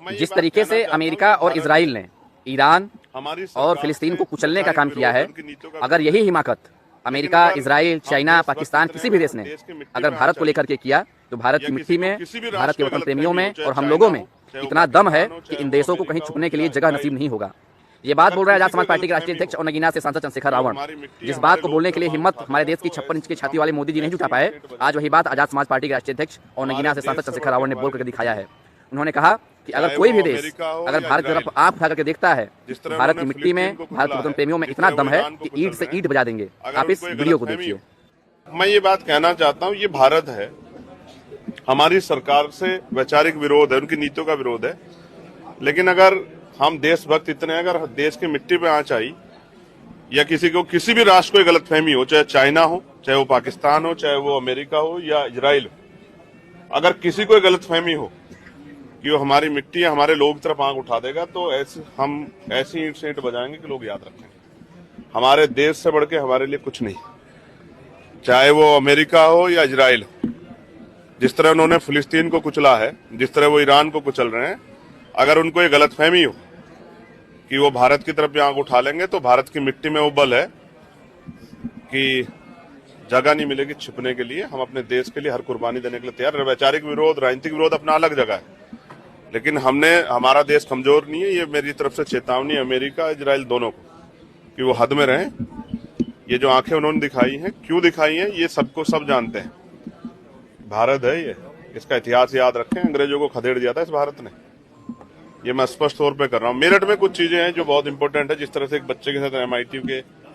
जिस तरीके से अमेरिका और इजराइल ने ईरान और फिलिस्तीन को कुचलने का काम किया है, अगर यही हिमाकत अमेरिका, इजराइल, चाइना, पाकिस्तान किसी भी देश ने अगर भारत को लेकर के किया, तो भारत की मिट्टी में, भारत के वतन प्रेमियों में और हम लोगों में इतना दम है कि इन देशों को कहीं छुपने के लिए जगह नसीब नहीं होगा। ये बात बोल रहा है आजाद समाज पार्टी के राष्ट्रीय अध्यक्ष और नगीना से सांसद चंद्रशेखर रावण। जिस बात को बोलने के लिए हिम्मत हमारे देश की 56 इंच की छाती वाले मोदी जी नहीं जुटा पाए, आज वही बात आजाद समाज पार्टी के राष्ट्रीय अध्यक्ष और नगीना से सांसद चंद्रशेखर रावण ने बोल करके दिखाया है। उन्होंने कहा कि अगर कोई भी देश अगर भारत की तरफ आंख उठा करके देखता है, भारत की मिट्टी में, भारत के वतन प्रेमियों में इतना दम है कि ईंट से ईंट बजा देंगे। आप इस वीडियो को देखिए। मैं ये बात कहना चाहता हूँ, ये भारत है, हमारी सरकार से वैचारिक विरोध है, उनकी नीतियों का विरोध है। लेकिन अगर हम देशभक्त इतने, अगर देश की मिट्टी पे आंच आई या किसी को किसी भी राष्ट्र को गलतफहमी हो, चाहे चाइना हो, चाहे वो पाकिस्तान हो, चाहे वो अमेरिका हो या इजराइल हो, अगर किसी को गलतफहमी हो कि वो हमारी मिट्टी या हमारे लोग की तरफ आंख उठा देगा, तो हम ऐसी ईंट से ईंट बजाएंगे कि लोग याद रखेंगे। हमारे देश से बढ़ के हमारे लिए कुछ नहीं, चाहे वो अमेरिका हो या इजराइल हो। जिस तरह उन्होंने फिलिस्तीन को कुचला है, जिस तरह वो ईरान को कुचल रहे हैं, अगर उनको ये गलतफहमी हो कि वो भारत की तरफ भी आंख उठा लेंगे, तो भारत की मिट्टी में वो बल है कि जगह नहीं मिलेगी छिपने के लिए। हम अपने देश के लिए हर कुर्बानी देने के लिए तैयार। वैचारिक विरोध, राजनीतिक विरोध अपना अलग जगह है, लेकिन हमारा देश कमजोर नहीं है। ये मेरी तरफ से चेतावनी अमेरिका, इजराइल दोनों को कि वो हद में रहें। ये जो आंखें उन्होंने दिखाई हैं, क्यों दिखाई हैं, ये सबको सब जानते हैं। भारत है ये, इसका इतिहास याद रखें। अंग्रेजों को खदेड़ दिया था इस भारत ने, ये मैं स्पष्ट तौर पे कर रहा हूँ। मेरठ में कुछ चीजें हैं जो बहुत इंपॉर्टेंट है। जिस तरह से एक बच्चे के साथ MIT के